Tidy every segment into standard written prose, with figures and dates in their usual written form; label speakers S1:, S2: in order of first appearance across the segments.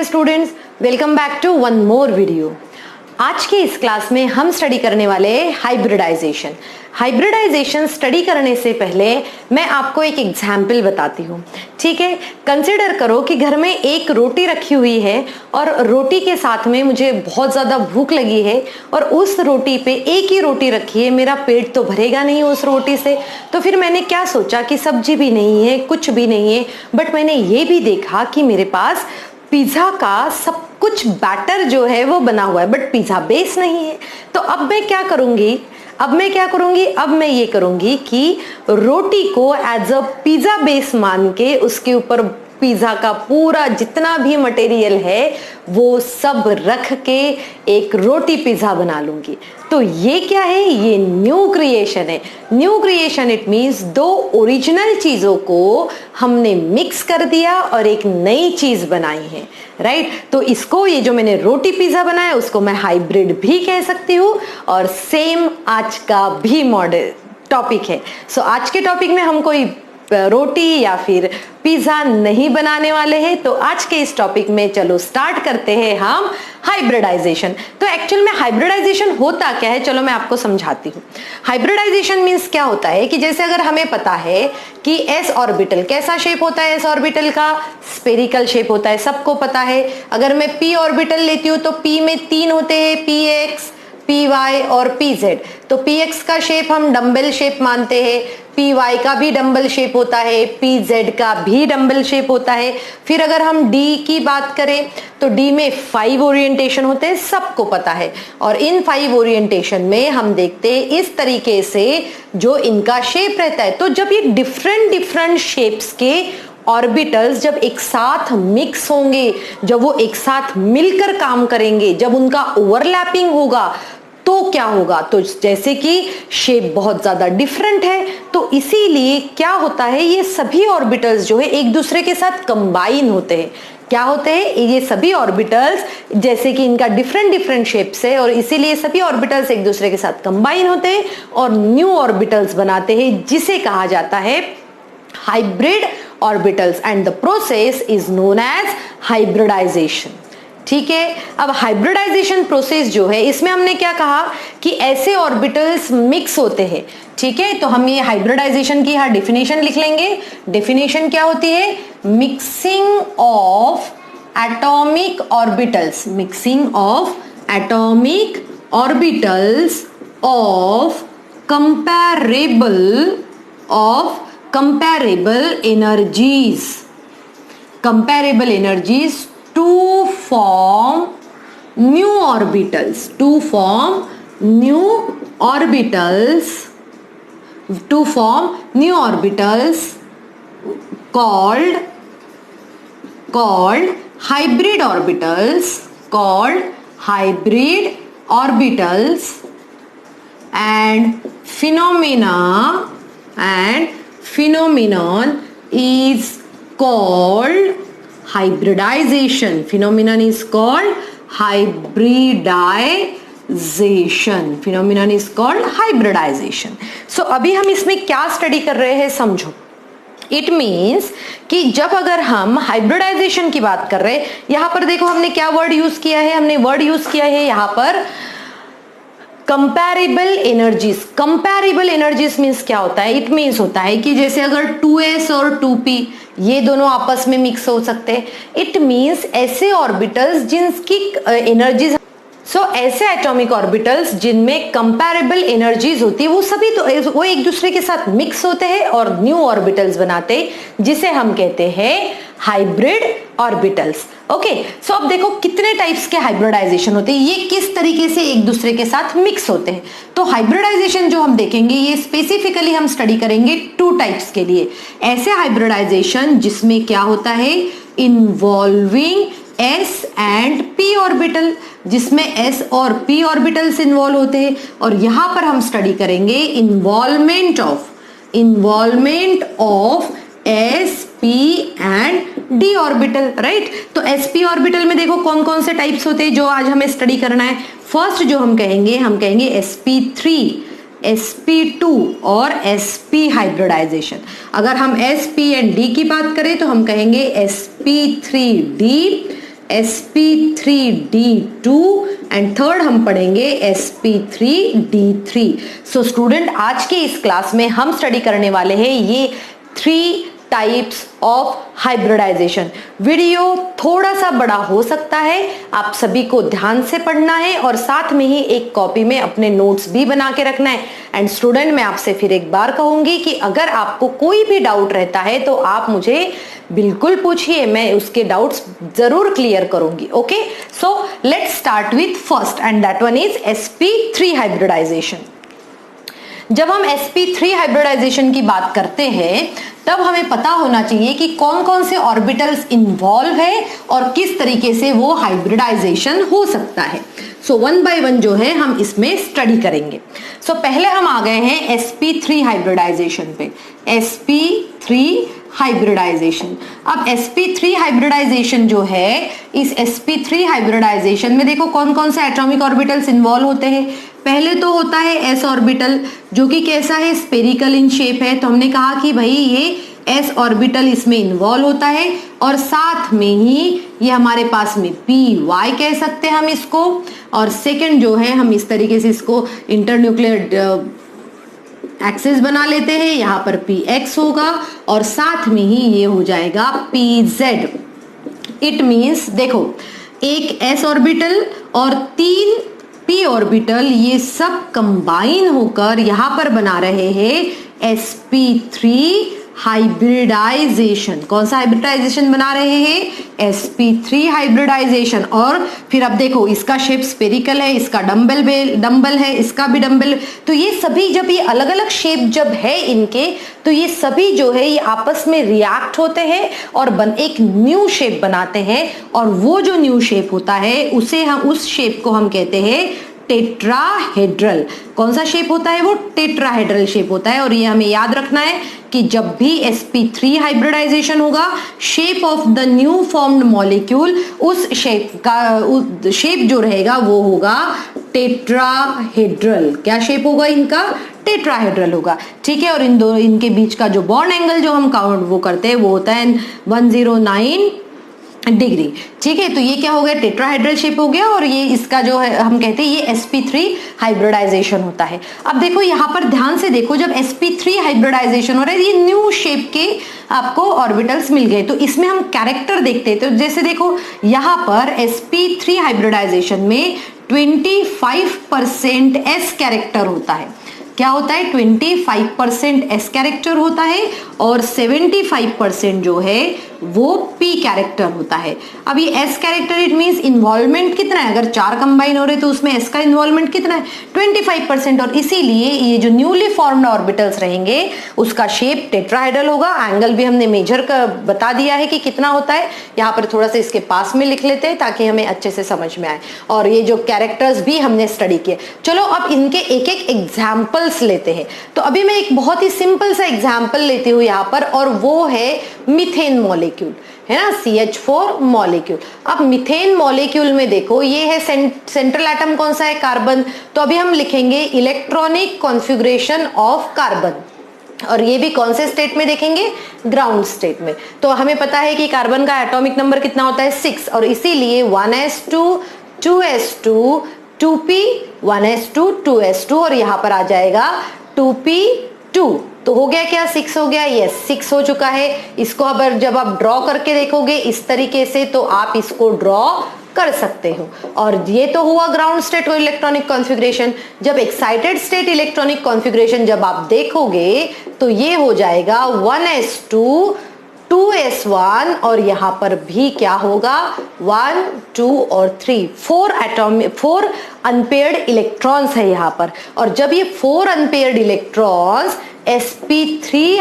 S1: Students, welcome back to one more video. आज की इस क्लास में हम स्टडी करने वाले हैं हाइब्रिडाइजेशन। हाइब्रिडाइजेशन स्टडी करने से पहले मैं आपको एक एग्जाम्पल बताती हूँ, ठीक है। कंसिडर करो कि घर में एक रोटी रखी हुई है और रोटी के साथ में मुझे बहुत ज़्यादा भूख लगी है और उस रोटी पे एक ही रोटी रखी है, मेरा पेट तो भरेगा नहीं उस रोटी से। तो फिर मैंने क्या सोचा कि सब्जी भी नहीं है, कुछ भी नहीं है, बट मैंने ये भी देखा कि मेरे पास पिज्जा का सब कुछ बैटर जो है वो बना हुआ है, बट पिज्जा बेस नहीं है। तो अब मैं क्या करूंगी, अब मैं ये करूंगी कि रोटी को एज अ पिज्जा बेस मान के उसके ऊपर पिज्जा का पूरा जितना भी मटेरियल है वो सब रख के एक रोटी पिज्जा बना लूंगी। तो ये क्या है, ये न्यू क्रिएशन है। न्यू क्रिएशन इट मीन्स दो ओरिजिनल चीजों को हमने मिक्स कर दिया और एक नई चीज बनाई है, राइट। तो इसको, ये जो मैंने रोटी पिज्जा बनाया उसको मैं हाइब्रिड भी कह सकती हूँ और सेम आज का भी मॉडल टॉपिक है। सो आज के टॉपिक में हम कोई रोटी या फिर पिज्जा नहीं बनाने वाले हैं। तो आज के इस टॉपिक में चलो स्टार्ट करते हैं हम हाइब्रिडाइजेशन। तो एक्चुअल में हाइब्रिडाइजेशन होता क्या है, चलो मैं आपको समझाती हूँ। हाइब्रिडाइजेशन मीन्स क्या होता है कि जैसे अगर हमें पता है कि एस ऑर्बिटल कैसा शेप होता है, एस ऑर्बिटल का स्फेरिकल शेप होता है, सबको पता है। अगर मैं पी ऑर्बिटल लेती हूँ तो पी में 3 होते हैं, पी एक्स, पी वाई और पी जेड। तो पी एक्स का शेप हम डम्बल शेप मानते हैं, पी वाई का भी डम्बल शेप होता है, पी जेड का भी डम्बल शेप होता है। फिर अगर हम डी की बात करें तो डी में 5 ओरिएंटेशन होते हैं, सबको पता है। और इन 5 ओरिएंटेशन में हम देखते हैं इस तरीके से जो इनका शेप रहता है। तो जब ये डिफरेंट शेप्स के ऑर्बिटल्स जब एक साथ मिक्स होंगे, जब वो एक साथ मिलकर काम करेंगे, जब उनका ओवरलैपिंग होगा तो क्या होगा, तो जैसे कि शेप बहुत ज्यादा डिफरेंट है तो इसीलिए क्या होता है, ये सभी ऑर्बिटल्स जो है एक दूसरे के साथ कंबाइन होते हैं। क्या होते हैं ये सभी ऑर्बिटल्स, जैसे कि इनका डिफरेंट शेप्स है और इसीलिए सभी ऑर्बिटल्स एक दूसरे के साथ कंबाइन होते हैं और न्यू ऑर्बिटल्स बनाते हैं, जिसे कहा जाता है hybrid orbitals and the process is known as hybridization. ठीक है। अब हाइब्रिडाइजेशन प्रोसेस जो है इसमें हमने क्या कहा कि ऐसे ऑर्बिटल्स मिक्स होते हैं, ठीक है। तो हम ये हाइब्रिडाइजेशन की यहाँ डेफिनेशन लिख लेंगे। डेफिनेशन क्या होती है, mixing of atomic orbitals, mixing of atomic orbitals of comparable energies to form new orbitals, called hybrid orbitals, and phenomenon is called hybridization. Phenomenon is called hybridization. So अभी हम इसमें क्या स्टडी कर रहे हैं समझो। इट मीन्स कि जब अगर हम हाइब्रिडाइजेशन की बात कर रहे हैं, यहां पर देखो हमने क्या वर्ड यूज किया है, हमने वर्ड यूज किया है यहां पर comparable energies. Comparable energies means क्या होता है, इट मीन्स होता है कि जैसे अगर 2s और 2p ये दोनों आपस में मिक्स हो सकते हैं। इट मीन्स ऐसे ऑर्बिटल्स जिनकी एनर्जीज, ऐसे एटॉमिक ऑर्बिटल्स जिनमें कंपैरेबल एनर्जीज होती है वो सभी तो वो एक दूसरे के साथ मिक्स होते हैं और न्यू ऑर्बिटल्स बनाते हैं, जिसे हम कहते हैं हाइब्रिड ऑर्बिटल्स। ओके। सो अब देखो कितने टाइप्स के हाइब्रिडाइजेशन होते हैं, ये किस तरीके से एक दूसरे के साथ मिक्स होते हैं। तो हाइब्रिडाइजेशन जो हम देखेंगे ये स्पेसिफिकली हम स्टडी करेंगे 2 टाइप्स के लिए। ऐसे हाइब्रिडाइजेशन जिसमें क्या होता है, involving s and p orbital, जिसमें s और p ऑर्बिटल्स इन्वॉल्व होते हैं। और यहां पर हम स्टडी करेंगे involvement of s p and d orbital, right. तो s p ऑर्बिटल में देखो कौन कौन से टाइप्स होते हैं जो आज हमें स्टडी करना है। फर्स्ट जो हम कहेंगे sp3, sp2 और sp हाइब्रिडाइजेशन। अगर हम sp एंड d की बात करें तो हम कहेंगे sp3d sp3d2 एंड थर्ड हम पढ़ेंगे sp3d3। सो स्टूडेंट, आज के इस क्लास में हम स्टडी करने वाले हैं ये 3 टाइप्स ऑफ हाइब्रिडाइजेशन। वीडियो थोड़ा सा बड़ा हो सकता है, आप सभी को ध्यान से पढ़ना है और साथ में ही एक कॉपी में अपने नोट्स भी बना के रखना है। एंड स्टूडेंट, मैं आपसे फिर एक बार कहूंगी कि अगर आपको कोई भी डाउट रहता है तो आप मुझे बिल्कुल पूछिए, मैं उसके डाउट्स जरूर क्लियर करूंगी। Okay, so let's start with first and that one is sp3 hybridization. जब हम sp3 हाइब्रिडाइजेशन की बात करते हैं तब हमें पता होना चाहिए कि कौन कौन से ऑर्बिटल्स इन्वॉल्व है और किस तरीके से वो हाइब्रिडाइजेशन हो सकता है। सो वन बाय वन जो है हम इसमें स्टडी करेंगे। सो पहले हम आ गए हैं sp3 हाइब्रिडाइजेशन पे। sp3 हाइब्रिडाइजेशन, अब sp3 हाइब्रिडाइजेशन जो है, इस sp3 हाइब्रिडाइजेशन में देखो कौन कौन से एटॉमिक ऑर्बिटल्स इन्वॉल्व होते हैं। पहले तो होता है s ऑर्बिटल, जो कि कैसा है, स्पेरिकल इन शेप है। तो हमने कहा कि भाई ये s ऑर्बिटल इसमें इन्वॉल्व होता है और साथ में ही ये हमारे पास में py कह सकते हैं हम इसको। और सेकंड जो है, हम इस तरीके से इसको इंटरन्यूक्लियर एक्सिस बना लेते हैं, यहाँ पर px होगा और साथ में ही ये हो जाएगा pz। इट मीन्स देखो, एक s ऑर्बिटल और 3 p ऑर्बिटल, ये सब कंबाइन होकर यहाँ पर बना रहे हैं sp3 हाइब्रिडाइजेशन। कौन सा हाइब्रिडाइजेशन बना रहे हैं? sp3 hybridisation. और फिर अब देखो, इसका शेप स्पेरिकल है, इसका डंबल है, इसका भी डंबल। तो ये सभी, जब ये अलग अलग शेप जब है इनके, तो ये सभी जो है ये आपस में रिएक्ट होते हैं और एक न्यू शेप बनाते हैं। और वो जो न्यू शेप होता है उसे हम, उस शेप को हम कहते हैं टेट्राहेड्रल। कौन सा शेप होता है? वो टेट्राहेड्रल शेप होता है। और ये हमें याद रखना है कि जब भी sp3 हाइब्रिडाइजेशन होगा, shape of the new formed molecule, उस शेप का शेप जो रहेगा वो होगा टेट्राहेड्रल। क्या शेप होगा इनका? टेट्राहेड्रल होगा। ठीक है, और इनके बीच का जो बॉन्ड एंगल जो हम काउंट वो करते हैं वो होता है 109 डिग्री। ठीक है, तो ये क्या हो गया? टेट्राहेड्रल शेप हो गया। और ये इसका जो है हम कहते हैं ये sp3 हाइब्रिडाइजेशन होता है। अब देखो यहाँ पर ध्यान से देखो, जब sp3 हाइब्रिडाइजेशन हो रहा है, ये न्यू शेप के आपको ऑर्बिटल्स मिल गए। तो इसमें हम कैरेक्टर देखते हैं। तो जैसे देखो यहाँ पर sp3 हाइब्रिडाइजेशन में 25% s कैरेक्टर होता है। क्या होता है? 25% s कैरेक्टर होता है और 75% जो है वो p कैरेक्टर होता है। अब ये s character, it means involvement कितना है? अगर 4 कंबाइन हो रहे तो उसमें s का इन्वॉल्वमेंट कितना है? 25%। और इसीलिए ये जो न्यूली फॉर्म्ड ऑर्बिटल्स रहेंगे उसका शेप टेट्राहेड्रल होगा। एंगल भी हमने मेजर कर बता दिया है कि कितना होता है। यहाँ पर थोड़ा सा इसके पास में लिख लेते हैं ताकि हमें अच्छे से समझ में आए। और ये जो कैरेक्टर्स भी हमने स्टडी किए। चलो अब इनके एक एक एग्जाम्पल्स लेते हैं। तो अभी मैं एक बहुत ही सिंपल सा एग्जाम्पल लेती हूँ यहाँ पर, और वो है मीथेन मॉलिक्यूल, है ना, CH4 मॉलिक्यूल। अब मीथेन मॉलिक्यूल में देखो, ये है सेंट्रल एटम कौन सा है? कार्बन। तो अभी हम लिखेंगे इलेक्ट्रॉनिक कॉन्फ़िगरेशन ऑफ कार्बन। और ये भी कौन से स्टेट में देखेंगे? ग्राउंड स्टेट में। तो हमें पता है कि कार्बन का एटॉमिक नंबर कितना होता है? 6। और इसीलिए 1s2 2s2 2p 1s2 2s2 और यहाँ पर आ जाएगा 2p2। तो हो गया क्या? 6 हो गया। यस, 6 हो चुका है। इसको अब जब आप ड्रॉ करके देखोगे इस तरीके से, तो आप इसको ड्रॉ कर सकते हो। और ये तो हुआ ग्राउंड स्टेट इलेक्ट्रॉनिक कॉन्फ़िगरेशन। जब एक्साइटेड स्टेट इलेक्ट्रॉनिक कॉन्फ़िगरेशन जब आप देखोगे तो ये हो जाएगा 1s2 2s1 और यहाँ पर भी क्या होगा? 1 2 और 3, 4 अनपेयर्ड इलेक्ट्रॉन्स है यहाँ पर। और जब ये 4 अनपेयर्ड इलेक्ट्रॉन्स sp3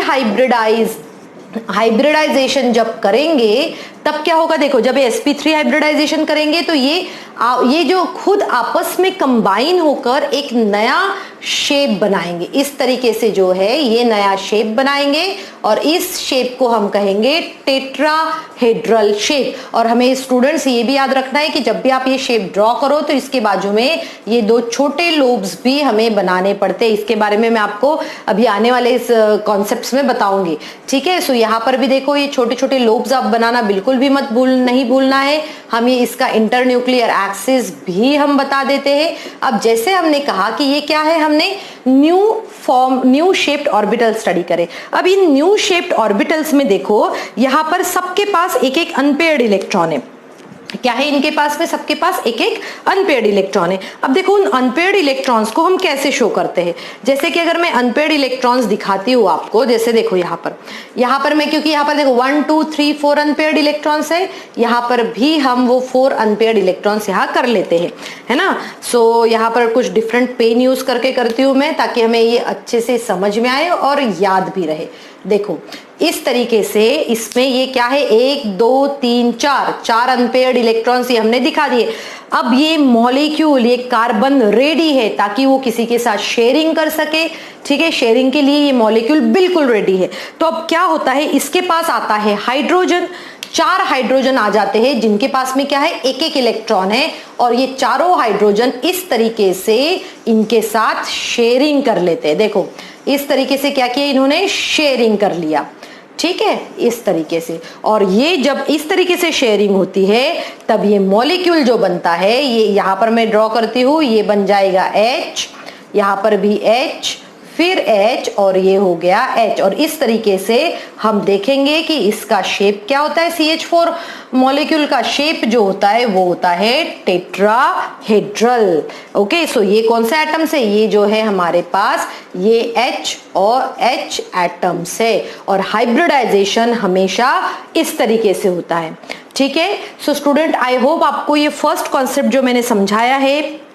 S1: हाइब्रिडाइजेशन जब करेंगे तब क्या होगा? देखो, जब sp3 हाइब्रिडाइजेशन करेंगे तो ये जो खुद आपस में कंबाइन होकर एक नया शेप बनाएंगे। इस तरीके से जो है ये नया शेप बनाएंगे और इस शेप को हम कहेंगे टेट्राहेड्रल शेप। और हमें स्टूडेंट्स ये भी याद रखना है कि जब भी आप ये शेप ड्रॉ करो तो इसके बाजू में ये 2 छोटे लोब्स भी हमें बनाने पड़ते हैं। इसके बारे में मैं आपको अभी आने वाले इस कॉन्सेप्ट्स में बताऊंगी। ठीक है, सो यहाँ पर भी देखो, ये छोटे छोटे लोब्स आप बनाना बिल्कुल भी नहीं भूलना है। हम ये इसका इंटरन्यूक्लियर एक्सिस भी हम बता देते हैं। अब जैसे हमने कहा कि ये क्या है, हमने न्यू शेप्ड ऑर्बिटल स्टडी करे। अब इन न्यू शेप्ड ऑर्बिटल्स में देखो, यहां पर सबके पास एक एक अनपेयर्ड इलेक्ट्रॉन है। क्या है इनके पास में, सबके पास एक एक अनपेयर्ड इलेक्ट्रॉन है। अब देखो उन अनपेयर्ड इलेक्ट्रॉन्स को हम कैसे शो करते हैं। जैसे कि अगर मैं अनपेयर्ड इलेक्ट्रॉन्स दिखाती हूँ आपको, जैसे देखो यहाँ पर मैं, क्योंकि यहाँ पर देखो 1 2 3 4 अनपेयर्ड इलेक्ट्रॉन्स है, यहाँ पर भी हम वो 4 अनपेयर्ड इलेक्ट्रॉन्स यहाँ कर लेते हैं, है ना। सो यहाँ पर कुछ डिफरेंट पेन यूज करके करती हूँ मैं, ताकि हमें ये अच्छे से समझ में आए और याद भी रहे। देखो इस तरीके से इसमें ये क्या है, 1 2 3 4 अनपेयर्ड इलेक्ट्रॉन्स ये हमने दिखा दिए। अब ये मॉलिक्यूल, ये कार्बन रेडी है ताकि वो किसी के साथ शेयरिंग कर सके, ठीक है। शेयरिंग के लिए ये मॉलिक्यूल बिल्कुल रेडी है। तो अब क्या होता है, इसके पास आता है हाइड्रोजन, 4 हाइड्रोजन आ जाते हैं जिनके पास में क्या है, एक एक इलेक्ट्रॉन है, और ये चारों हाइड्रोजन इस तरीके से इनके साथ शेयरिंग कर लेते हैं। देखो इस तरीके से क्या किया इन्होंने, शेयरिंग कर लिया, ठीक है, इस तरीके से। और ये जब इस तरीके से शेयरिंग होती है तब ये मॉलिक्यूल जो बनता है, ये यहां पर मैं ड्रॉ करती हूं, ये बन जाएगा H, यहां पर भी H, फिर H, और ये हो गया H। और इस तरीके से हम देखेंगे कि इसका शेप क्या होता है। CH4 मॉलिक्यूल का शेप जो होता है वो होता है टेट्राहेड्रल। ओके, सो ये कौन सा एटम्स है, ये जो है हमारे पास ये H और H एटम्स है। और हाइब्रिडाइजेशन हमेशा इस तरीके से होता है, ठीक है। सो स्टूडेंट, आई होप आपको ये फर्स्ट कॉन्सेप्ट जो मैंने समझाया है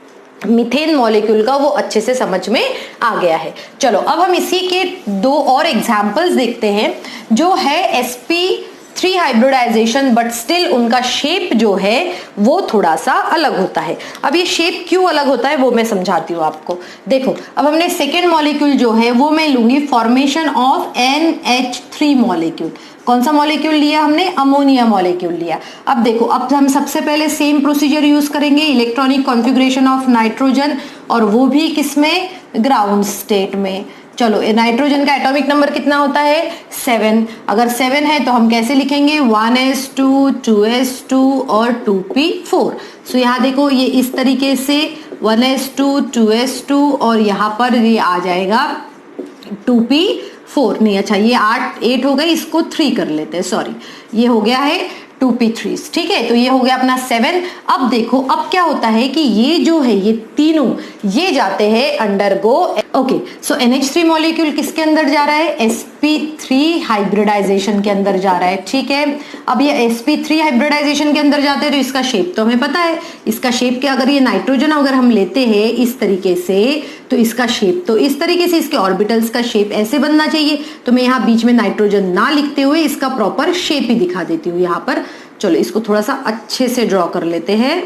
S1: मीथेन मॉलिक्यूल का वो अच्छे से समझ में आ गया है। चलो अब हम इसी के 2 और एग्जांपल्स देखते हैं, जो है sp3 हाइब्रिडाइजेशन, बट स्टिल उनका शेप जो है वो थोड़ा सा अलग होता है। अब ये शेप क्यों अलग होता है वो मैं समझाती हूँ आपको। देखो अब हमने सेकेंड मॉलिक्यूल जो है वो मैं लूंगी फॉर्मेशन ऑफ NH3 मॉलिक्यूल। कौन सा मॉलिक्यूल लिया हमने, अमोनिया मॉलिक्यूल लिया। अब देखो, अब हम सबसे पहले सेम प्रोसीजर यूज करेंगे, इलेक्ट्रॉनिक कॉन्फ़िगरेशन ऑफ नाइट्रोजन, और वो भी किसमें, ग्राउंड स्टेट में। चलो नाइट्रोजन का एटॉमिक नंबर कितना होता है, 7। अगर 7 है तो हम कैसे लिखेंगे, 1s2 2s2 और 2p4। सो यहाँ देखो ये इस तरीके से 1s2 2s2 और यहाँ पर ये आ जाएगा 2p4 नहीं, अच्छा ये 8 हो गई, इसको 3 कर लेते हैं, सॉरी ये हो गया है 2p3, ठीक है। तो ये हो गया अपना 7। अब देखो अब क्या होता है कि ये जो है ये तीनों ये जाते हैं अंडरगो, ओके। सो NH3 मॉलिक्यूल किसके अंदर जा रहा है, sp3 हाइब्रिडाइजेशन के अंदर जा रहा है, ठीक है। अब ये sp3 हाइब्रिडाइजेशन के अंदर जाते हैं तो इसका शेप तो हमें पता है, इसका शेप क्या, अगर ये नाइट्रोजन अगर हम लेते हैं इस तरीके से तो इसका शेप तो इस तरीके से, इसके ऑर्बिटल्स का शेप ऐसे बनना चाहिए। तो मैं यहाँ बीच में नाइट्रोजन ना लिखते हुए इसका प्रॉपर शेप ही दिखा देती हूँ यहाँ पर। चलो इसको थोड़ा सा अच्छे से ड्रॉ कर लेते हैं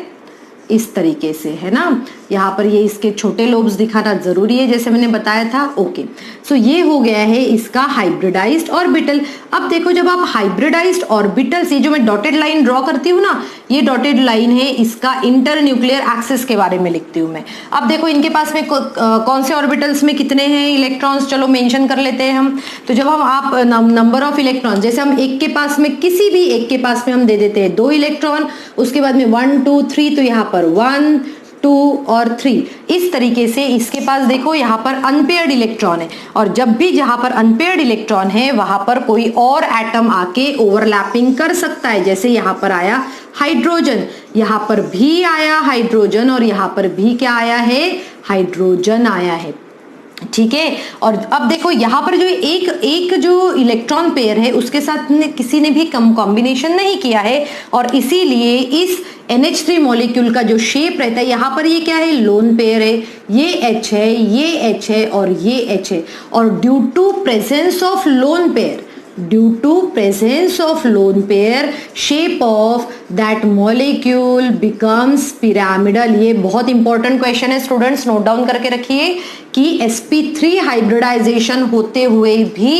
S1: इस तरीके से, है ना। यहाँ पर ये इसके छोटे लोब्स दिखाना जरूरी है जैसे मैंने बताया था, ओके। सो ये हो गया है इसका हाइब्रिडाइज्ड ऑर्बिटल। अब देखो जब आप हाइब्रिडाइज्ड ऑर्बिटल से, जो मैं डॉटेड लाइन ड्रॉ करती हूँ ना, ये डॉटेड लाइन है इसका इंटरन्यूक्लियर एक्सिस के बारे में लिखती हूँ मैं। अब देखो इनके पास में कौन से ऑर्बिटल्स में कितने हैं इलेक्ट्रॉन्स, चलो मेंशन कर लेते हैं हम। तो जब हम आप नंबर ऑफ इलेक्ट्रॉन, जैसे हम एक के पास में, किसी भी एक के पास में हम दे देते हैं 2 इलेक्ट्रॉन, उसके बाद में 1 2 3, तो यहाँ पर 1 2 और 3, इस तरीके से इसके पास देखो यहाँ पर अनपेयर्ड इलेक्ट्रॉन है। और जब भी जहां पर अनपेयर्ड इलेक्ट्रॉन है वहां पर कोई और एटम आके ओवरलैपिंग कर सकता है। जैसे यहाँ पर आया हाइड्रोजन, यहाँ पर भी आया हाइड्रोजन, और यहाँ पर भी क्या आया है, हाइड्रोजन आया है, ठीक है। और अब देखो यहाँ पर जो एक जो इलेक्ट्रॉन पेयर है उसके साथ किसी ने भी कॉम्बिनेशन नहीं किया है, और इसीलिए इस NH3 मॉलिक्यूल का जो शेप रहता है, यहाँ पर ये क्या है, लोन पेयर है, ये H है, ये H है और ये H है। और due to presence of lone pair, due to presence of lone pair, shape of that molecule becomes pyramidal। ये बहुत इंपॉर्टेंट क्वेश्चन है स्टूडेंट्स, नोट डाउन करके रखिए कि sp3 हाइब्रिडाइजेशन होते हुए भी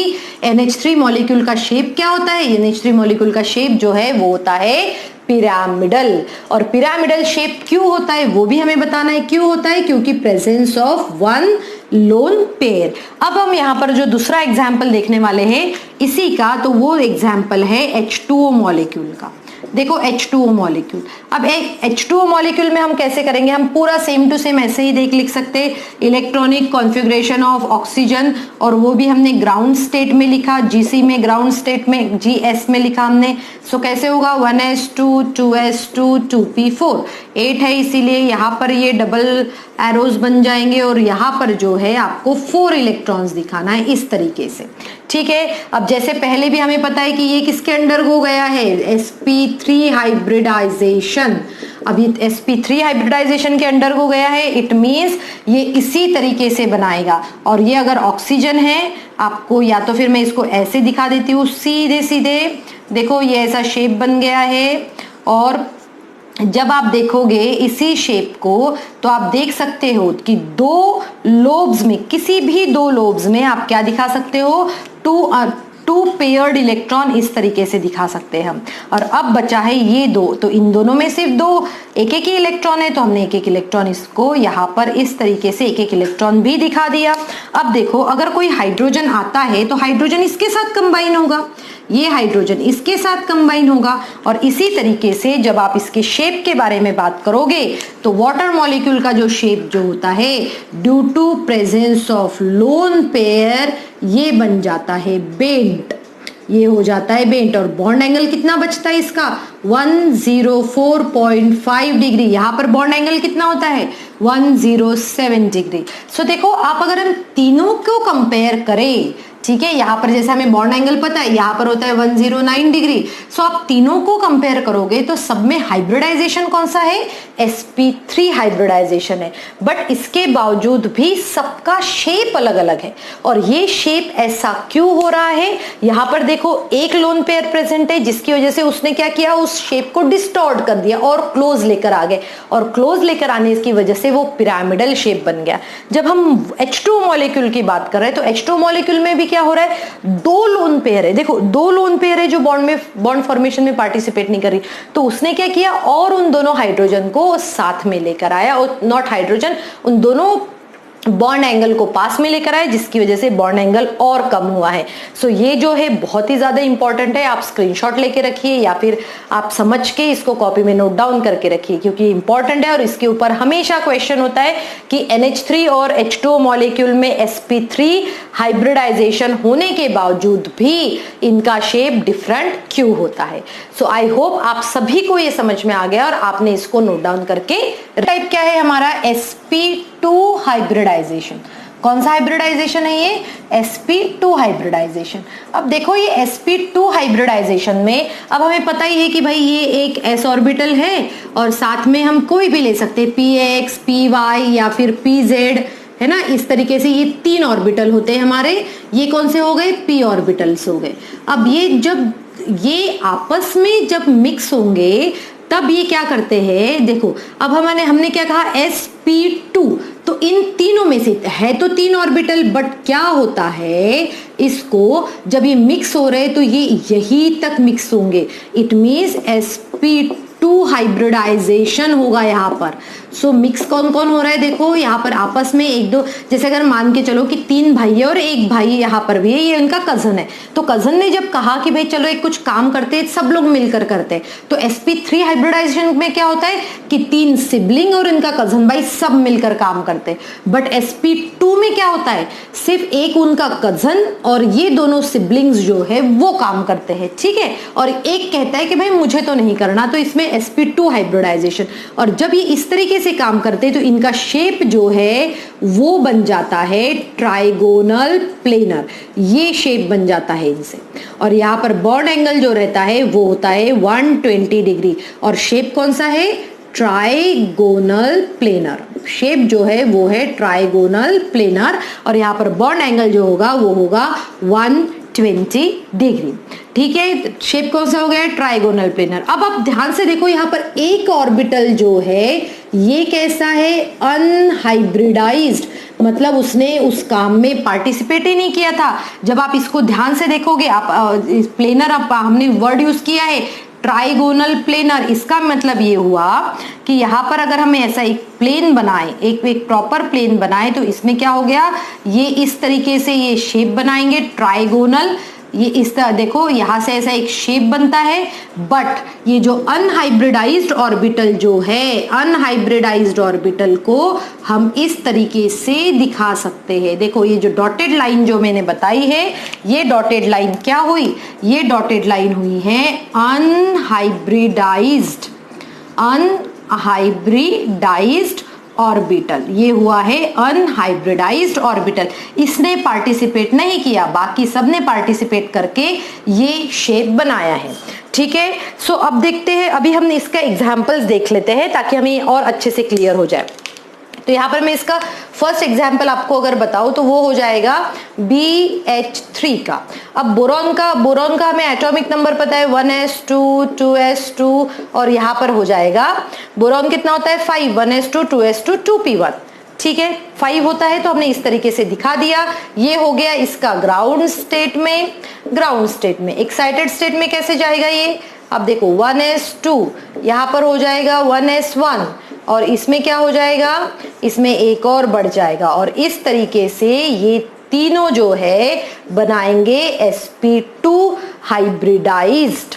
S1: NH3 मॉलिक्यूल का शेप क्या होता है, NH3 मॉलिक्यूल का शेप जो है वो होता है पिरामिडल। और पिरामिडल शेप क्यों होता है वो भी हमें बताना है, क्यों होता है, क्योंकि presence of one lone pair. अब हम यहाँ पर जो दूसरा एग्जाम्पल देखने वाले हैं इसी का, तो वो एग्जाम्पल है H2O मॉलिक्यूल का। देखो H2O मॉलिक्यूल। अब एक H2O मॉलिक्यूल में हम कैसे करेंगे, हम पूरा सेम टू सेम ऐसे ही लिख सकते, इलेक्ट्रॉनिक कॉन्फ़िगरेशन ऑफ ऑक्सीजन, और वो भी हमने ग्राउंड स्टेट में लिखा, GC में, ग्राउंड स्टेट में GS में लिखा हमने। सो कैसे होगा, 1s2 2s2 2p4, 8 है इसीलिए यहाँ पर ये डबल एरोज बन जाएंगे, और यहाँ पर जो है आपको 4 इलेक्ट्रॉन्स दिखाना है इस तरीके से। ठीक है, अब जैसे पहले भी हमें पता है कि ये किसके अंडर हो गया है, sp3 हाइब्रिडाइजेशन। अब ये sp3 हाइब्रिडाइजेशन के अंडर हो गया है, इट मीन्स ये इसी तरीके से बनाएगा। और ये अगर ऑक्सीजन है आपको, या तो फिर मैं इसको ऐसे दिखा देती हूँ सीधे सीधे, देखो ये ऐसा शेप बन गया है। और जब आप देखोगे इसी शेप को तो आप देख सकते हो कि 2 लोब्स में, किसी भी 2 लोब्स में आप क्या दिखा सकते हो, टू पेयर्ड इलेक्ट्रॉन इस तरीके से दिखा सकते हैं हम। और अब बचा है ये 2, तो इन दोनों में सिर्फ 2 एक ही इलेक्ट्रॉन है, तो हमने एक इलेक्ट्रॉन इसको यहाँ पर इस तरीके से एक इलेक्ट्रॉन भी दिखा दिया। अब देखो अगर कोई हाइड्रोजन आता है तो हाइड्रोजन इसके साथ कंबाइन होगा, ये हाइड्रोजन इसके साथ कंबाइन होगा। और इसी तरीके से जब आप इसके शेप के बारे में बात करोगे तो वाटर मॉलिक्यूल का जो शेप जो होता है, due to presence of lone pair, ये बन जाता है बेंट, ये हो जाता है बेंट। और बॉन्ड एंगल कितना बचता है इसका, 104.5 डिग्री। यहाँ पर बॉन्ड एंगल कितना होता है, 107 डिग्री। सो देखो आप अगर हम तीनों को कंपेयर करें, ठीक है, यहाँ पर जैसे हमें बॉन्ड एंगल पता है, यहाँ पर होता है 109 डिग्री। सो आप तीनों को कंपेयर करोगे तो सब में हाइब्रिडाइजेशन कौन सा है, sp3 हाइब्रिडाइजेशन है। बट इसके बावजूद भी सबका शेप अलग अलग है। और ये शेप ऐसा क्यों हो रहा है, यहाँ पर देखो एक लोन पेयर प्रेजेंट है, जिसकी वजह से उसने क्या किया, उस शेप को डिस्टॉर्ट कर दिया और क्लोज लेकर आ गए, और क्लोज लेकर आने की वजह से वो पिरामिडल शेप बन गया। जब हम H2O मॉलिक्यूल की बात कर रहे हैं तो H2O मॉलिक्यूल में भी क्या हो रहा है, 2 लोन पेयर है, देखो 2 लोन पेयर है जो बॉन्ड फॉर्मेशन में पार्टिसिपेट नहीं कर रही। तो उसने क्या किया, और उन दोनों हाइड्रोजन को साथ में लेकर आया, और नॉट हाइड्रोजन, उन दोनों बॉन्ड एंगल को पास में लेकर आए, जिसकी वजह से बॉन्ड एंगल और कम हुआ है। सो ये जो है बहुत ही ज्यादा इंपॉर्टेंट है, आप स्क्रीनशॉट लेके रखिए या फिर आप समझ के इसको कॉपी में नोट डाउन करके रखिए, क्योंकि इंपॉर्टेंट है। और इसके ऊपर हमेशा क्वेश्चन होता है कि NH3 और H2O मॉलिक्यूल में sp3 हाइब्रिडाइजेशन होने के बावजूद भी इनका शेप डिफरेंट क्यों होता है। सो आई होप आप सभी को ये समझ में आ गया और आपने इसको नोट डाउन करके। टाइप क्या है हमारा, sp2 हाइब्रिडाइजेशन। कौन सा हाइब्रिडाइजेशन है ये, sp2 हाइब्रिडाइजेशन। अब देखो ये sp2 हाइब्रिडाइजेशन में अब हमें पता ही है कि भाई ये एक s ऑर्बिटल है, और साथ में हम कोई भी ले सकते हैं, px, py या फिर pz, है ना। इस तरीके से ये 3 ऑर्बिटल होते हैं हमारे, ये कौन से हो गए, p ऑर्बिटल्स हो गए। अब ये जब ये आपस में जब मिक्स होंगे तब ये क्या करते हैं, देखो अब हमने क्या कहा, sp2, तो इन तीनों में से है तो 3 ऑर्बिटल, बट क्या होता है, इसको जब ये मिक्स हो रहे तो ये यही तक मिक्स होंगे, इट मीन्स sp2 हाइब्रिडाइजेशन होगा यहाँ पर। सो मिक्स कौन कौन हो रहा है, देखो यहाँ पर आपस में 1-2, जैसे अगर मान के चलो कि 3 भाई है और एक भाई यहाँ पर भी है, ये उनका कजन है। तो कजन ने जब कहा कि भाई चलो एक कुछ काम करते हैं, सब लोग मिलकर करते हैं, तो sp3 हाइब्रिडाइजेशन में क्या होता है कि 3 सिबलिंग और इनका कजन भाई सब मिलकर काम करते हैं। बट sp2 में क्या होता है, सिर्फ एक उनका कजन और ये दोनों सिबलिंग्स जो है वो काम करते हैं, ठीक है। और एक कहता है कि भाई मुझे तो नहीं करना, तो इसमें sp2 हाइब्रिडाइजेशन। और जब ये इस तरीके से काम करते हैं तो इनका शेप जो है वो बन जाता है ट्राइगोनल प्लेनर, ये शेप बन जाता है इनसे। और यहाँ पर बॉन्ड एंगल जो रहता है वो होता है 120 डिग्री, और शेप कौन सा है, ट्राइगोनल प्लेनर। शेप जो है वो है ट्राइगोनल प्लेनर, और यहाँ पर बॉन्ड एंगल जो होगा वो होगा 120 डिग्री, ठीक है। शेप कौन सा हो गया, ट्राइगोनल प्लेनर। अब आप ध्यान से देखो यहाँ पर एक ऑर्बिटल जो है ये कैसा है, अनहाइब्रिडाइज्ड, मतलब उसने उस काम में पार्टिसिपेट ही नहीं किया था। जब आप इसको ध्यान से देखोगे, आप प्लेनर, आप हमने वर्ड यूज किया है ट्राइगोनल प्लेनर, इसका मतलब ये हुआ कि यहाँ पर अगर हमें ऐसा एक प्लेन बनाए, एक प्रॉपर प्लेन बनाए, तो इसमें क्या हो गया, ये इस तरीके से ये शेप बनाएंगे ट्राइगोनल, ये इस तरह देखो, यहां से ऐसा एक शेप बनता है, बट ये जो अनहाइब्रिडाइज्ड ऑर्बिटल जो है, अनहाइब्रिडाइज्ड ऑर्बिटल को हम इस तरीके से दिखा सकते हैं। देखो ये जो डॉटेड लाइन जो मैंने बताई है, ये डॉटेड लाइन क्या हुई, ये डॉटेड लाइन हुई है अनहाइब्रिडाइज्ड ऑर्बिटल। ये हुआ है अनहाइब्रिडाइज्ड ऑर्बिटल। इसने पार्टिसिपेट नहीं किया, बाकी सबने पार्टिसिपेट करके ये शेप बनाया है। ठीक है, सो अब देखते हैं, अभी हम इसका एग्जांपल्स देख लेते हैं ताकि हमें और अच्छे से क्लियर हो जाए। तो यहाँ पर मैं इसका फर्स्ट एग्जाम्पल आपको अगर बताऊं तो वो हो जाएगा BH3 का। अब बोरॉन का हमें एटॉमिक नंबर पता है 1s2 2s2 और यहाँ पर हो जाएगा बोरॉन कितना होता है 5 1s2 2s2 2p1। ठीक है, 5 होता है तो हमने इस तरीके से दिखा दिया। ये हो गया इसका ग्राउंड स्टेट में। एक्साइटेड स्टेट में कैसे जाएगा ये, अब देखो 1s2 यहाँ पर हो जाएगा 1s1 और इसमें क्या हो जाएगा, इसमें एक और बढ़ जाएगा और इस तरीके से ये तीनों जो है बनाएंगे sp2 हाइब्रिडाइज्ड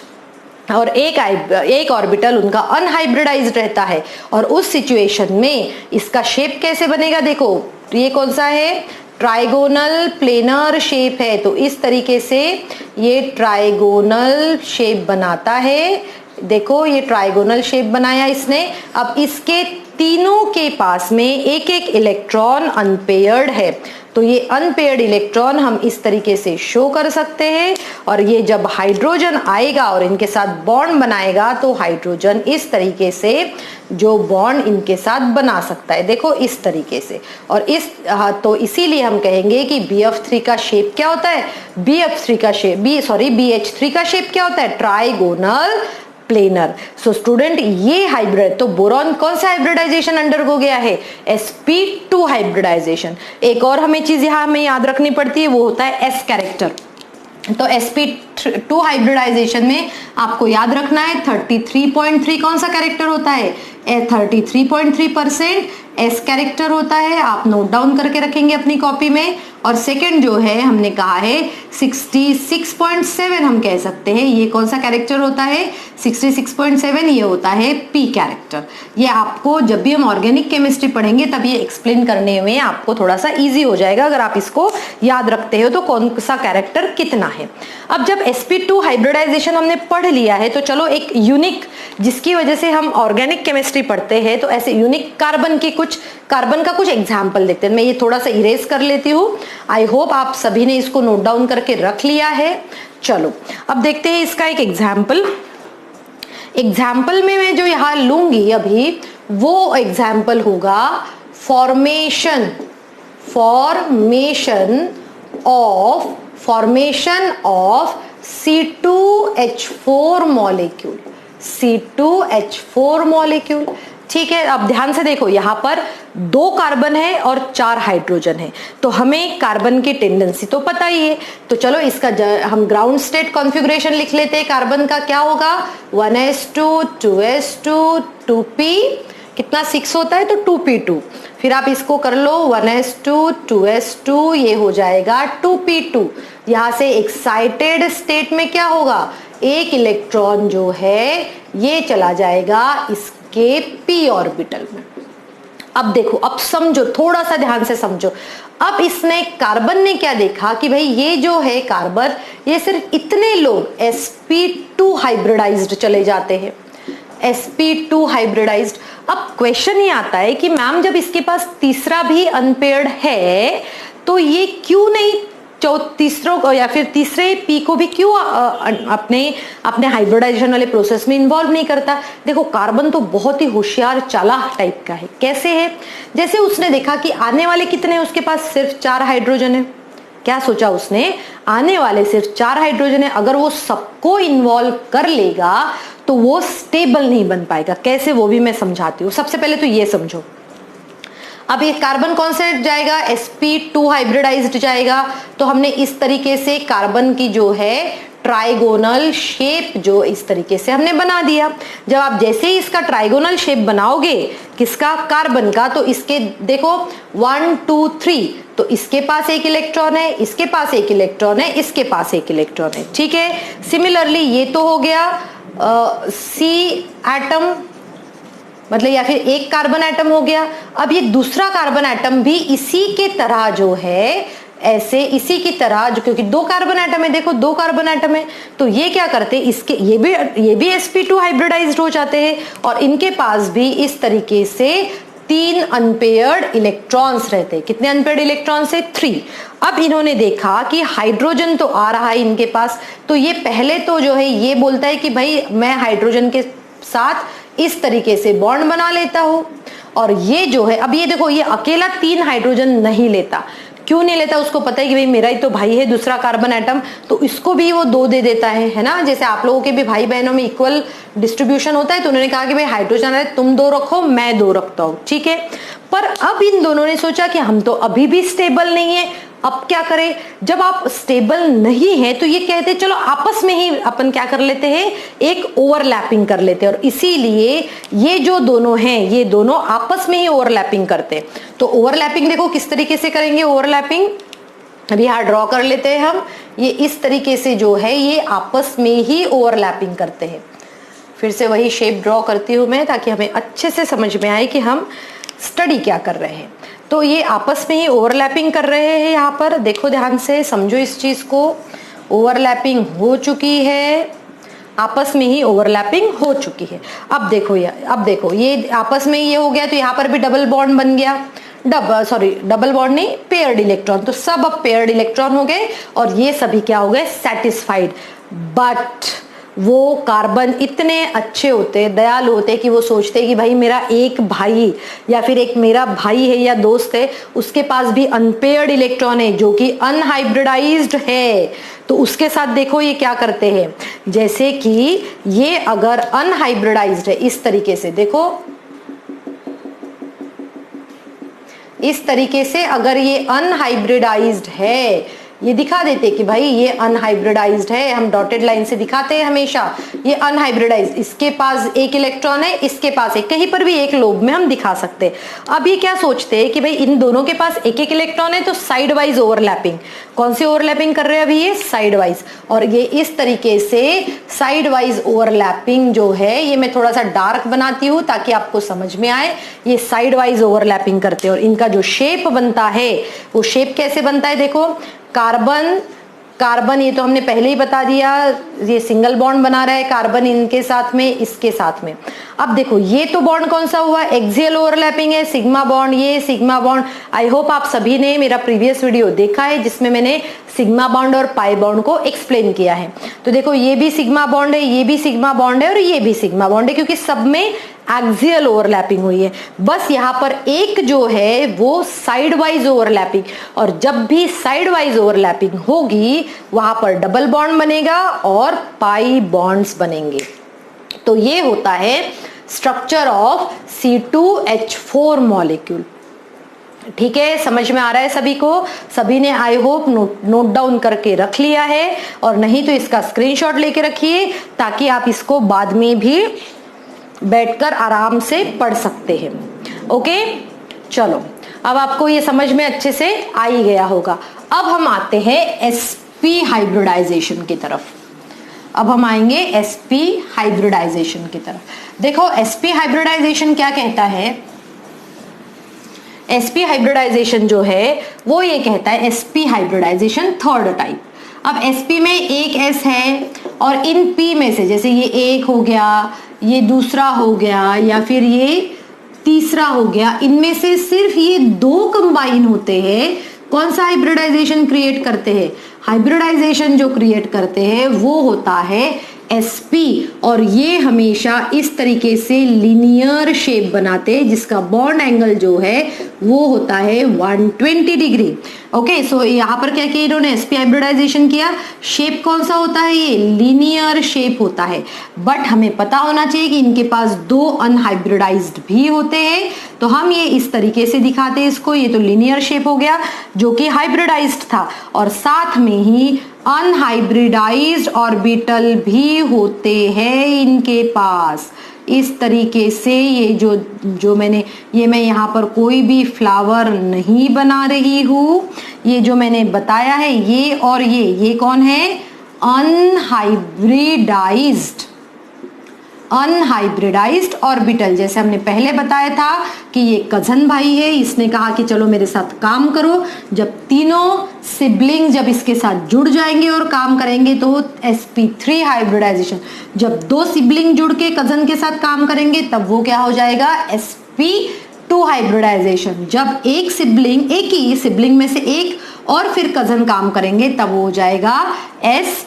S1: और एक ऑर्बिटल उनका अनहाइब्रिडाइज्ड रहता है। और उस सिचुएशन में इसका शेप कैसे बनेगा, देखो ये कौन सा है, ट्राइगोनल प्लेनर शेप है, तो इस तरीके से ये ट्राइगोनल शेप बनाता है। देखो ये ट्राइगोनल शेप बनाया इसने। अब इसके तीनों के पास में एक एक इलेक्ट्रॉन अनपेयर्ड है, तो ये अनपेयर्ड इलेक्ट्रॉन हम इस तरीके से शो कर सकते हैं। और ये जब हाइड्रोजन आएगा और इनके साथ बॉन्ड बनाएगा तो हाइड्रोजन इस तरीके से जो बॉन्ड इनके साथ बना सकता है, देखो इस तरीके से। और तो इसीलिए हम कहेंगे कि BF3 का शेप क्या होता है, BH3 का शेप क्या होता है, ट्राइगोनल प्लेनर। सो स्टूडेंट ये हाइब्रिड, तो बोरॉन कौन सा हाइब्रिडाइजेशन अंडरगो गया है, sp2 हाइब्रिडाइजेशन। एक और हमें चीज यहाँ हमें याद रखनी पड़ती है, वो होता है s कैरेक्टर। तो sp2 हाइब्रिडाइजेशन में आपको याद रखना है 33.3 कौन सा कैरेक्टर होता है, 33.3% एस कैरेक्टर होता है, आप नोट डाउन करके रखेंगे अपनी कॉपी में। और सेकंड जो है हमने कहा है 66.7 हम कह सकते हैं, ये कौन सा कैरेक्टर होता है, 66.7 ये होता है पी कैरेक्टर। ये आपको जब भी हम ऑर्गेनिक केमिस्ट्री पढ़ेंगे तब ये एक्सप्लेन करने में आपको थोड़ा सा इजी हो जाएगा अगर आप इसको याद रखते हो तो कौन सा कैरेक्टर कितना है। अब जब sp2 हाइब्रिडाइजेशन हमने पढ़ लिया है तो चलो एक यूनिक, जिसकी वजह से हम ऑर्गेनिक केमिस्ट्री पढ़ते हैं, तो ऐसे यूनिक कार्बन का कुछ एग्जाम्पल देखते हैं। मैं ये थोड़ा सा इरेज कर लेती हूँ। आई होप आप सभी ने इसको नोट डाउन करके रख लिया है। चलो अब देखते हैं इसका एक एग्जाम्पल में मैं जो यहाँ लूंगी अभी वो एग्जाम्पल होगा फॉर्मेशन ऑफ C2H4 मॉलिक्यूल। ठीक है, अब ध्यान से देखो, यहाँ पर 2 कार्बन है और 4 हाइड्रोजन है, तो हमें कार्बन की टेंडेंसी तो पता ही है। तो चलो इसका हम ग्राउंड स्टेट कॉन्फ़िगरेशन लिख लेते हैं। कार्बन का क्या होगा, 1s2 2s2 2p कितना 6 होता है तो 2p2। फिर आप इसको कर लो 1s2 2s2 ये हो जाएगा 2p2। यहाँ से एक्साइटेड स्टेट में क्या होगा, एक इलेक्ट्रॉन जो है ये चला जाएगा इसके p ऑर्बिटल में। अब देखो, अब समझो, थोड़ा सा ध्यान से समझो। अब इसने कार्बन ने क्या देखा कि भाई ये जो है कार्बन, ये सिर्फ इतने लोग sp2 हाइब्रिडाइज्ड चले जाते हैं, sp2 हाइब्रिडाइज्ड। अब क्वेश्चन ये आता है कि मैम जब इसके पास तीसरा भी अनपेयर्ड है तो ये क्यों नहीं तीसरों या फिर तीसरे पी को भी क्यों अपने हाइब्रिडाइजेशन वाले प्रोसेस में इन्वॉल्व नहीं करता। देखो कार्बन तो बहुत ही होशियार चालाक टाइप का है। कैसे है, जैसे उसने देखा कि आने वाले कितने हैं, उसके पास सिर्फ 4 हाइड्रोजन है। क्या सोचा उसने, आने वाले सिर्फ 4 हाइड्रोजन है, अगर वो सबको इन्वॉल्व कर लेगा तो वो स्टेबल नहीं बन पाएगा। कैसे, वो भी मैं समझाती हूँ। सबसे पहले तो ये समझो, अब ये कार्बन कौन से जाएगा, sp2 हाइब्रिडाइज्ड जाएगा। तो हमने इस तरीके से कार्बन की जो है ट्राइगोनल शेप जो इस तरीके से हमने बना दिया। जब आप जैसे ही इसका ट्राइगोनल शेप बनाओगे किसका, कार्बन का, तो इसके देखो 1 2 3, तो इसके पास एक इलेक्ट्रॉन है, इसके पास एक इलेक्ट्रॉन है, इसके पास एक इलेक्ट्रॉन है, ठीक है। सिमिलरली ये तो हो गया सी एटम, मतलब या फिर एक कार्बन एटम हो गया। अब ये दूसरा कार्बन एटम भी इसी के तरह जो है, ऐसे इसी की तरह, जो क्योंकि दो कार्बन एटम है, देखो दो कार्बन एटम है, तो ये क्या करते हैं, इसके ये भी sp2 हाइब्रिडाइज्ड हो जाते हैं और इनके पास भी इस तरीके से 3 अनपेयर्ड इलेक्ट्रॉन्स रहते हैं। कितने अनपेयर्ड इलेक्ट्रॉन्स है? 3। अब इन्होंने देखा कि हाइड्रोजन तो आ रहा है इनके पास, तो ये पहले तो जो है ये बोलता है कि भाई मैं हाइड्रोजन के साथ इस तरीके से बॉन्ड बना लेता हूं। और ये जो है, अब ये देखो ये अकेला 3 हाइड्रोजन नहीं लेता। क्यों नहीं लेता? उसको पता है कि भाई मेरा ही तो भाई है दूसरा कार्बन एटम, तो इसको भी वो 2 दे देता है ना। जैसे आप लोगों के भी भाई बहनों में इक्वल डिस्ट्रीब्यूशन होता है, तो उन्होंने कहा कि भाई हाइड्रोजन है, तुम 2 रखो, मैं 2 रखता हूं, ठीक है। पर अब इन दोनों ने सोचा कि हम तो अभी भी स्टेबल नहीं है, अब क्या करें? जब आप स्टेबल नहीं है तो ये कहते चलो आपस में ही अपन क्या कर लेते हैं, एक ओवरलैपिंग कर लेते हैं। और इसीलिए ये जो दोनों हैं, ये दोनों आपस में ही ओवरलैपिंग करते हैं। तो ओवरलैपिंग देखो किस तरीके से करेंगे ओवरलैपिंग, अभी यहां ड्रॉ कर लेते हैं हम। ये इस तरीके से जो है ये आपस में ही ओवरलैपिंग करते हैं। फिर से वही शेप ड्रॉ करती हूं मैं, ताकि हमें अच्छे से समझ में आए कि हम स्टडी क्या कर रहे हैं। तो ये आपस में ही ओवरलैपिंग कर रहे हैं। यहाँ पर देखो ध्यान से समझो इस चीज को, ओवरलैपिंग हो चुकी है, आपस में ही ओवरलैपिंग हो चुकी है। अब देखो ये आपस में ये हो गया, तो यहाँ पर भी डबल बॉन्ड बन गया, डबल बॉन्ड नहीं, पेयर्ड इलेक्ट्रॉन। तो सब अब पेयर्ड इलेक्ट्रॉन हो गए और ये सभी क्या हो गए, सेटिस्फाइड। बट वो कार्बन इतने अच्छे होते, दयालु होते कि वो सोचते कि भाई मेरा एक भाई या फिर एक मेरा भाई है या दोस्त है, उसके पास भी अनपेयर्ड इलेक्ट्रॉन है जो कि अनहाइब्रिडाइज्ड है। तो उसके साथ देखो ये क्या करते हैं, जैसे कि ये अगर अनहाइब्रिडाइज्ड है, इस तरीके से देखो, इस तरीके से अगर ये अनहाइब्रिडाइज्ड है, ये दिखा देते कि भाई ये अनहाइब्रिडाइज्ड है, हम डॉटेड लाइन से दिखाते हैं हमेशा, ये अनहाइब्रिडाइज्ड, इसके पास एक इलेक्ट्रॉन है, इसके पास एक, कहीं पर भी एक लोब में हम दिखा सकते हैं। अब ये क्या सोचते हैं कि भाई इन दोनों के पास एक एक इलेक्ट्रॉन है, तो साइड वाइज ओवरलैपिंग, कौन सी ओवरलैपिंग कर रहे हैं अभी, ये साइड वाइज। और ये इस तरीके से साइड वाइज ओवरलैपिंग जो है, ये मैं थोड़ा सा डार्क बनाती हूँ ताकि आपको समझ में आए, ये साइड वाइज ओवरलैपिंग करते हैं। और इनका जो शेप बनता है, वो शेप कैसे बनता है, देखो कार्बन ये तो हमने पहले ही बता दिया, ये सिंगल बॉन्ड बना रहा है कार्बन इनके साथ में, इसके साथ में। अब देखो ये तो बॉन्ड कौन सा हुआ, एक्सियल ओवरलैपिंग है, सिग्मा बॉन्ड, ये सिग्मा बॉन्ड। आई होप आप सभी ने मेरा प्रीवियस वीडियो देखा है जिसमें मैंने सिग्मा बॉन्ड और पाई बॉन्ड को एक्सप्लेन किया है। तो देखो ये भी सिग्मा बॉन्ड है, ये भी सिग्मा बॉन्ड है और ये भी सिग्मा बॉन्ड है, क्योंकि सब में एक्सियल ओवरलैपिंग हुई है। बस यहाँ पर एक जो है वो साइड वाइज ओवरलैपिंग, और जब भी साइड वाइज ओवरलैपिंग होगी वहां पर डबल बॉन्ड बनेगा और पाई बॉन्ड्स बनेंगे। तो ये होता है स्ट्रक्चर ऑफ C2H4 मॉलिक्यूल। ठीक है, समझ में आ रहा है सभी को? सभी ने आई होप नोट डाउन करके रख लिया है, और नहीं तो इसका स्क्रीनशॉट लेके रखिए ताकि आप इसको बाद में भी बैठकर आराम से पढ़ सकते हैं। ओके, चलो अब आपको ये समझ में अच्छे से आ ही गया होगा। अब हम आते हैं sp हाइब्रिडाइजेशन की तरफ। अब हम आएंगे sp हाइब्रिडाइजेशन की तरफ। देखो sp हाइब्रिडाइजेशन क्या कहता है, sp हाइब्रिडाइजेशन जो है वो ये कहता है sp हाइब्रिडाइजेशन थर्ड टाइप। अब sp में एक s है और इन p में से, जैसे ये एक हो गया, ये दूसरा हो गया, या फिर ये तीसरा हो गया, इनमें से सिर्फ ये 2 कंबाइन होते हैं, कौन सा हाइब्रिडाइजेशन क्रिएट करते हैं, हाइब्रिडाइजेशन जो क्रिएट करते हैं वो होता है sp, और ये हमेशा इस तरीके से लिनियर शेप बनाते हैं जिसका बॉन्ड एंगल जो है वो होता है 120 डिग्री। ओके, सो यहाँ पर क्या किया इन्होंने, sp हाइब्रिडाइजेशन किया, शेप कौन सा होता है, ये लीनियर शेप होता है। बट हमें पता होना चाहिए कि इनके पास 2 अनहाइब्रिडाइज्ड भी होते हैं, तो हम ये इस तरीके से दिखाते हैं इसको। ये तो लीनियर शेप हो गया जो कि हाइब्रिडाइज्ड था, और साथ में ही अनहाइब्रिडाइज्ड ऑर्बिटल भी होते हैं इनके पास। इस तरीके से ये जो मैंने मैं यहाँ पर कोई भी फ्लावर नहीं बना रही हूँ। ये जो मैंने बताया है ये और ये कौन है? Unhybridised orbital. जैसे हमने पहले बताया था कि ये कजन भाई है, इसने कहा कि चलो मेरे साथ काम करो। जब तीनों सिबलिंग जब इसके साथ जुड़ जाएंगे और काम करेंगे तो sp3 हाइब्रिडाइजेशन। जब दो सिबलिंग जुड़ के कजन के साथ काम करेंगे तब वो क्या हो जाएगा? sp2 hybridisation. जब एक ही सिबलिंग में से एक और फिर कजन काम करेंगे तब वो हो जाएगा sp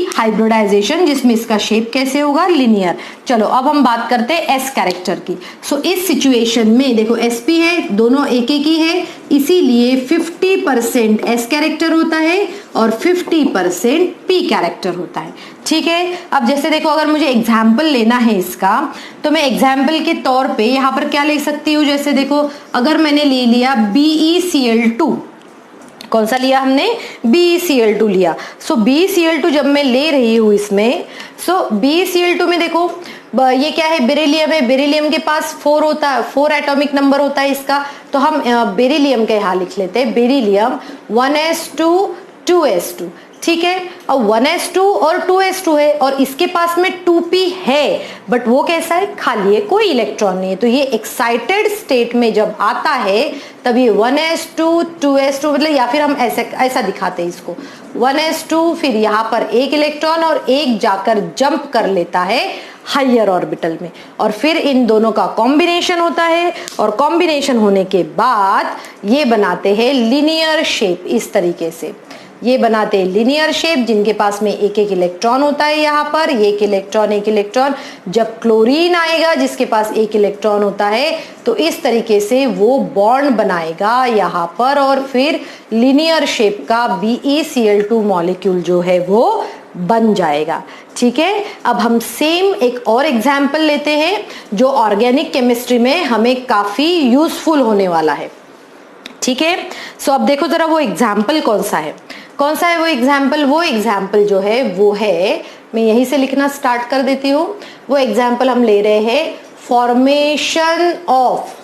S1: हाइब्रिडाइजेशन, जिसमें इसका शेप कैसे होगा? लिनियर। चलो अब हम बात करते हैं एस कैरेक्टर की। सो इस सिचुएशन में देखो sp है, दोनों एक ही है, इसीलिए 50% एस कैरेक्टर होता है और 50% p कैरेक्टर होता है। ठीक है, अब जैसे देखो अगर मुझे एग्जाम्पल लेना है इसका, तो मैं एग्जाम्पल के तौर पे यहाँ पर क्या ले सकती हूँ? जैसे देखो अगर मैंने ले लिया BeCl2, कौन सा लिया हमने? BeCl2 लिया। सो BeCl2 जब मैं ले रही हूँ इसमें, सो BeCl2 में देखो ये क्या है? बेरिलियम है। बेरिलियम के पास 4 होता है, 4 एटॉमिक नंबर होता है इसका। तो हम बेरिलियम का यहाँ लिख लेते हैं, बेरिलियम 1s2 2s2। ठीक है, अब 1s2 और 2s2 है और इसके पास में 2p है, बट वो कैसा है? खाली है, कोई इलेक्ट्रॉन नहीं है। तो ये एक्साइटेड स्टेट में जब आता है तब ये 1s2 2s2, मतलब या फिर हम ऐसा दिखाते हैं इसको 1s2, फिर यहाँ पर एक इलेक्ट्रॉन और एक जाकर जंप कर लेता है हायर ऑर्बिटल में, और फिर इन दोनों का कॉम्बिनेशन होता है और कॉम्बिनेशन होने के बाद ये बनाते हैं लिनियर शेप। इस तरीके से ये बनाते हैं लिनियर शेप, जिनके पास में एक इलेक्ट्रॉन होता है। यहाँ पर एक इलेक्ट्रॉन। जब क्लोरीन आएगा जिसके पास एक इलेक्ट्रॉन होता है तो इस तरीके से वो बॉन्ड बनाएगा यहाँ पर, और फिर लिनियर शेप का BeCl2 मॉलिक्यूल जो है वो बन जाएगा। ठीक है, अब हम सेम एक और एग्जाम्पल लेते हैं जो ऑर्गेनिक केमिस्ट्री में हमें काफी यूजफुल होने वाला है। ठीक है, सो अब देखो जरा वो एग्जाम्पल कौन सा है वो एग्जाम्पल जो है वो है, मैं यहीं से लिखना स्टार्ट कर देती हूँ। वो एग्जाम्पल हम ले रहे हैं फॉर्मेशन ऑफ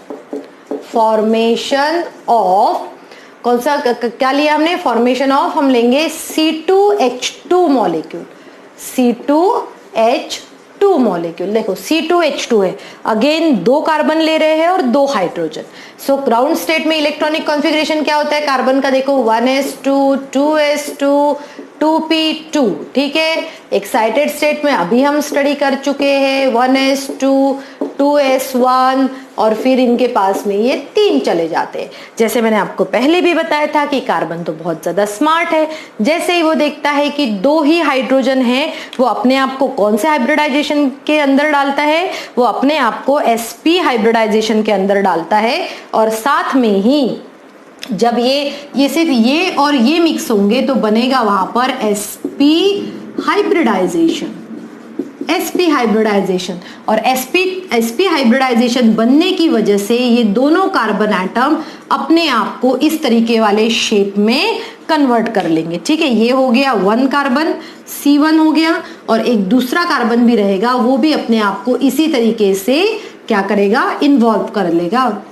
S1: कौन सा क्या लिया हमने? फॉर्मेशन ऑफ हम लेंगे C2H2 मॉलिक्यूल। C2H2 मॉलिक्यूल, देखो C2H2 है, अगेन 2 कार्बन ले रहे हैं और 2 हाइड्रोजन। सो ग्राउंड स्टेट में इलेक्ट्रॉनिक कॉन्फ़िगरेशन क्या होता है कार्बन का? देखो 1s2 2s2 2p2। ठीक है, एक्साइटेड स्टेट में अभी हम स्टडी कर चुके हैं 1s2 2s1, और फिर इनके पास में ये 3 चले जाते हैं। जैसे मैंने आपको पहले भी बताया था कि कार्बन तो बहुत ज्यादा स्मार्ट है। जैसे ही वो देखता है कि 2 ही हाइड्रोजन है, वो अपने आप को कौन से हाइब्रिडाइजेशन के अंदर डालता है? वो अपने आप को sp हाइब्रिडाइजेशन के अंदर डालता है, और साथ में ही जब ये सिर्फ ये और ये मिक्स होंगे तो बनेगा वहां पर sp हाइब्रिडाइजेशन। और sp हाइब्रिडाइजेशन बनने की वजह से ये दोनों कार्बन एटम अपने आप को इस तरीके वाले शेप में कन्वर्ट कर लेंगे। ठीक है, ये हो गया 1 कार्बन C1 हो गया, और एक दूसरा कार्बन भी रहेगा, वो भी अपने आप को इसी तरीके से क्या करेगा? इन्वॉल्व कर लेगा,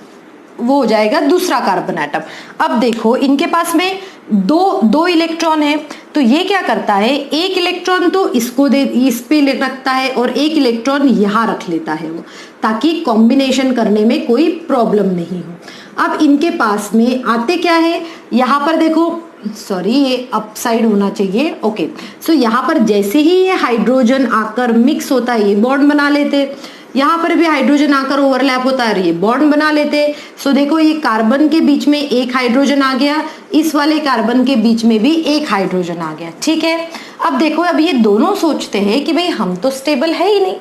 S1: वो हो जाएगा दूसरा कार्बन एटम। अब देखो इनके पास में दो इलेक्ट्रॉन है, तो ये क्या करता है? एक इलेक्ट्रॉन तो इसको इस पे रखता है और एक इलेक्ट्रॉन यहाँ रख लेता है वो, ताकि कॉम्बिनेशन करने में कोई प्रॉब्लम नहीं हो। अब इनके पास में आते क्या है? यहाँ पर देखो, सॉरी ये अपसाइड होना चाहिए। ओके, सो यहाँ पर जैसे ही ये हाइड्रोजन आकर मिक्स होता है ये बॉन्ड बना लेते, यहाँ पर भी हाइड्रोजन आकर ओवरलैप होता है, ये बॉन्ड बना लेते। सो देखो ये कार्बन के बीच में एक हाइड्रोजन आ गया, इस वाले कार्बन के बीच में भी एक हाइड्रोजन आ गया। ठीक है, अब देखो अब ये दोनों सोचते हैं कि भाई हम तो स्टेबल है ही नहीं,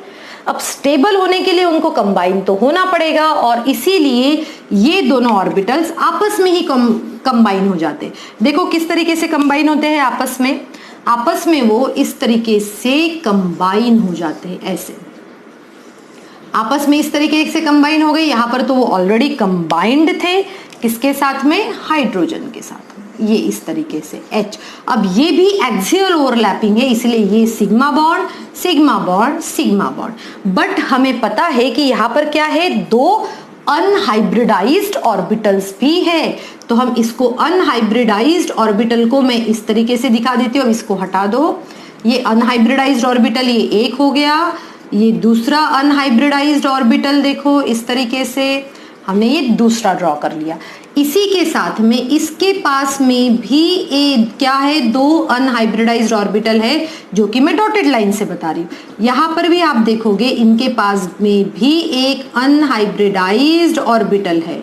S1: अब स्टेबल होने के लिए उनको कंबाइन तो होना पड़ेगा, और इसीलिए ये दोनों ऑर्बिटल्स आपस में ही कंबाइन हो जाते। देखो किस तरीके से कंबाइन होते हैं आपस में वो इस तरीके से कंबाइन हो जाते हैं, ऐसे आपस में इस तरीके से कंबाइन हो गए। यहाँ पर तो वो ऑलरेडी कंबाइंड थे, किसके साथ में? हाइड्रोजन के साथ में। ये इस तरीके से H। अब ये भी एक्सियल ओवरलैपिंग है, इसलिए ये sigma bond sigma bond sigma bond. But हमें पता है कि यहाँ पर क्या है, दो अनहाइब्रिडाइज्ड ऑर्बिटल्स भी है, तो हम इसको अनहाइब्रिडाइज्ड ऑर्बिटल को मैं इस तरीके से दिखा देती हूँ। अब इसको हटा दो, ये अनहाइब्रिडाइज्ड ऑर्बिटल ये एक हो गया, ये दूसरा अनहाइब्रिडाइज्ड ऑर्बिटल देखो इस तरीके से हमने ये दूसरा ड्रॉ कर लिया। इसी के साथ में इसके पास में भी क्या है, दो अनहाइब्रिडाइज्ड ऑर्बिटल है, जो कि मैं डॉटेड लाइन से बता रही हूँ। यहाँ पर भी आप देखोगे इनके पास में भी एक अनहाइब्रिडाइज्ड ऑर्बिटल है।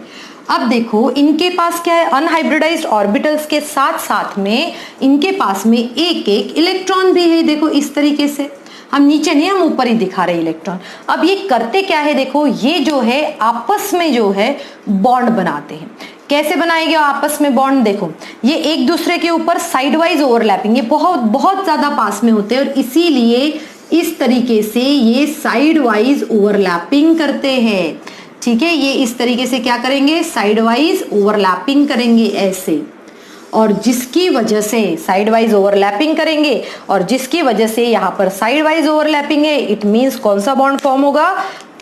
S1: अब देखो इनके पास क्या है, अनहाइब्रिडाइज्ड ऑर्बिटल्स के साथ साथ में इनके पास में एक एक इलेक्ट्रॉन भी है। देखो इस तरीके से, हम नीचे नहीं, हम ऊपर ही दिखा रहे इलेक्ट्रॉन। अब ये करते क्या है, देखो ये जो है आपस में जो है बॉन्ड बनाते हैं। कैसे बनाएंगे आपस में बॉन्ड, देखो ये एक दूसरे के ऊपर साइड वाइज ओवरलैपिंग, ये बहुत बहुत ज्यादा पास में होते हैं और इसीलिए इस तरीके से ये साइड वाइज ओवरलैपिंग करते हैं। ठीक है, ये इस तरीके से क्या करेंगे, साइड वाइज ओवरलैपिंग करेंगे ऐसे, और जिसकी वजह से साइड वाइज ओवरलैपिंग करेंगे और जिसकी वजह से यहाँ पर साइड वाइज ओवरलैपिंग है, इट मींस कौन सा बॉन्ड फॉर्म होगा,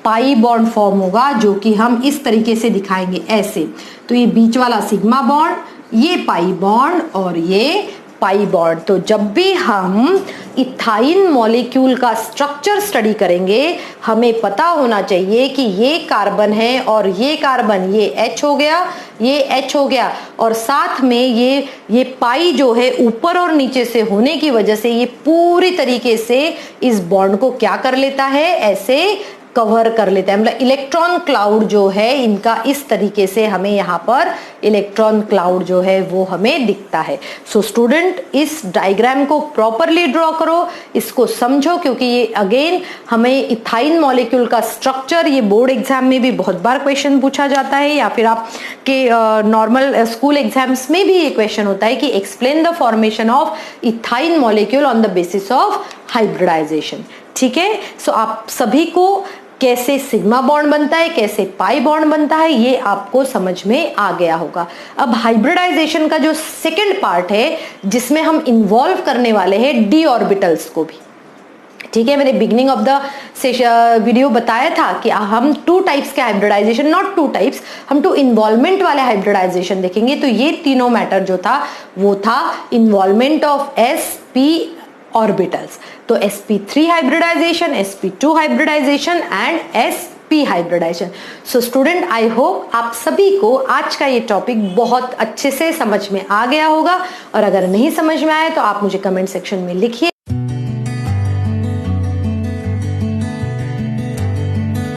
S1: पाई बॉन्ड फॉर्म होगा, जो कि हम इस तरीके से दिखाएंगे ऐसे। तो ये बीच वाला सिग्मा बॉन्ड, ये पाई बॉन्ड और ये पाई बॉन्ड। तो जब भी हम इथाइन मॉलिक्यूल का स्ट्रक्चर स्टडी करेंगे, हमें पता होना चाहिए कि ये कार्बन है और ये कार्बन, ये H हो गया, ये H हो गया, और साथ में ये पाई जो है ऊपर और नीचे से होने की वजह से ये पूरी तरीके से इस बॉन्ड को क्या कर लेता है, ऐसे कवर कर लेता है। मतलब इलेक्ट्रॉन क्लाउड जो है इनका इस तरीके से हमें यहाँ पर इलेक्ट्रॉन क्लाउड जो है वो हमें दिखता है। सो स्टूडेंट इस डायग्राम को प्रॉपरली ड्रॉ करो, इसको समझो, क्योंकि ये अगेन हमें इथाइन मॉलिक्यूल का स्ट्रक्चर, ये बोर्ड एग्जाम में भी बहुत बार क्वेश्चन पूछा जाता है, या फिर आपके नॉर्मल स्कूल एग्जाम्स में भी ये क्वेश्चन होता है कि explain the formation of ethyne molecule on the basis of hybridization. ठीक है, सो आप सभी को कैसे सिग्मा बॉन्ड बनता है, कैसे पाई बॉन्ड बनता है, ये आपको समझ में आ गया होगा। अब हाइब्रिडाइजेशन का जो सेकंड पार्ट है, जिसमें हम इन्वॉल्व करने वाले हैं डी ऑर्बिटल्स को भी। ठीक है, मैंने बिगिनिंग ऑफ द वीडियो बताया था कि हम टू टाइप्स के हाइब्रिडाइजेशन, नॉट टू टाइप्स, हम टू इन्वॉल्वमेंट वाले हाइब्रिडाइजेशन देखेंगे। तो ये तीनों मैटर जो था वो था इन्वॉल्वमेंट ऑफ sp ऑर्बिटल्स। तो sp3 hybridization, sp2 hybridization and sp hybridization. So student, I hope आप सभी को आज का ये टॉपिक बहुत अच्छे से समझ में आ गया होगा, और अगर नहीं समझ में आया तो आप मुझे कमेंट सेक्शन में लिखिए।